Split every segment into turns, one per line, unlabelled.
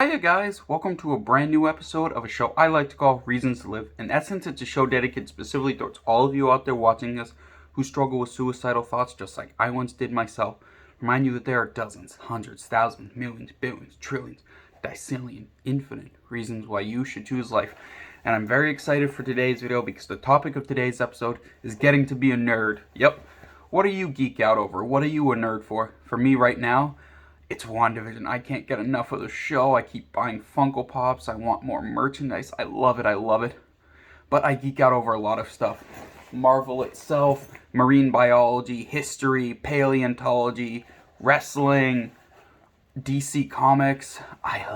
Hiya guys, welcome to a brand new episode of a show I like to call Reasons to Live. In essence, it's a show dedicated specifically towards all of you out there watching this who struggle with suicidal thoughts just like I once did myself. Remind you that there are dozens, hundreds, thousands, millions, billions, trillions, decillion, infinite reasons why you should choose life. And I'm very excited for today's video because the topic of today's episode is getting to be a nerd. Yep. What do you geek out over? What are you a nerd for? For me right now, it's WandaVision. I can't get enough of the show. I keep buying Funko Pops. I want more merchandise. I love it. I love it. But I geek out over a lot of stuff. Marvel itself, marine biology, history, paleontology, wrestling, DC Comics. I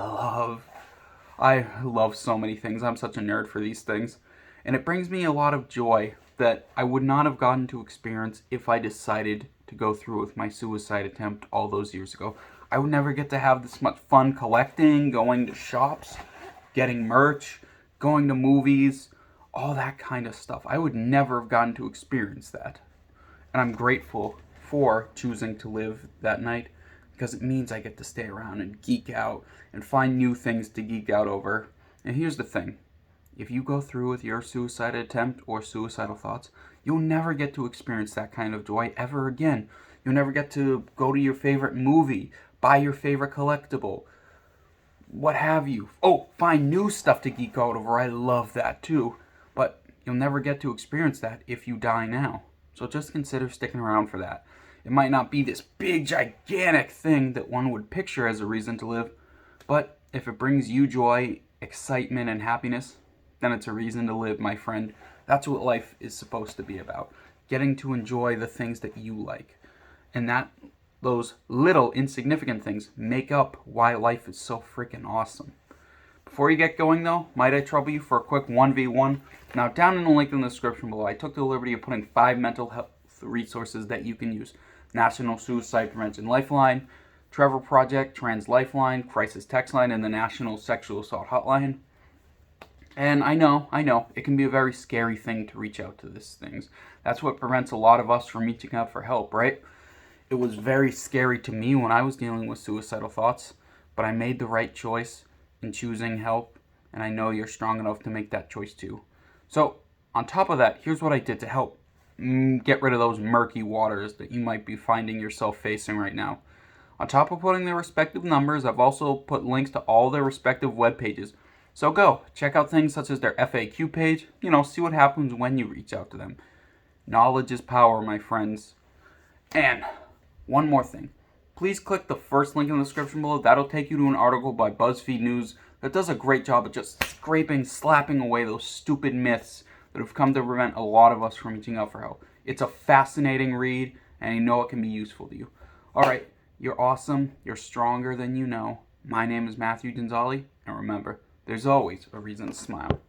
love so many things. I'm such a nerd for these things. And it brings me a lot of joy that I would not have gotten to experience if I decided to go through with my suicide attempt all those years ago. I would never get to have this much fun collecting, going to shops, getting merch, going to movies, all that kind of stuff. I would never have gotten to experience that. And I'm grateful for choosing to live that night because it means I get to stay around and geek out and find new things to geek out over. And here's the thing. If you go through with your suicide attempt or suicidal thoughts, you'll never get to experience that kind of joy ever again. You'll never get to go to your favorite movie, buy your favorite collectible, what have you. Oh, find new stuff to geek out over. I love that too. But you'll never get to experience that if you die now. So just consider sticking around for that. It might not be this big, gigantic thing that one would picture as a reason to live, but if it brings you joy, excitement, and happiness, then it's a reason to live, my friend. That's what life is supposed to be about. Getting to enjoy the things that you like. And those little insignificant things make up why life is so freaking awesome. Before you get going though, might I trouble you for a quick 1v1? Now down in the link in the description below, I took the liberty of putting 5 mental health resources that you can use. National Suicide Prevention Lifeline, Trevor Project, Trans Lifeline, Crisis Text Line, and the National Sexual Assault Hotline. And I know, it can be a very scary thing to reach out to these things. That's what prevents a lot of us from reaching out for help, right? It was very scary to me when I was dealing with suicidal thoughts, but I made the right choice in choosing help, and I know you're strong enough to make that choice too. So, on top of that, here's what I did to help get rid of those murky waters that you might be finding yourself facing right now. On top of putting their respective numbers, I've also put links to all their respective web pages. So go, check out things such as their FAQ page, see what happens when you reach out to them. Knowledge is power, my friends. And one more thing. Please click the first link in the description below. That'll take you to an article by BuzzFeed News that does a great job of just slapping away those stupid myths that have come to prevent a lot of us from reaching out for help. It's a fascinating read, and I know it can be useful to you. Alright, you're awesome. You're stronger than you know. My name is Matthew Gonzalez, and remember, there's always a reason to smile.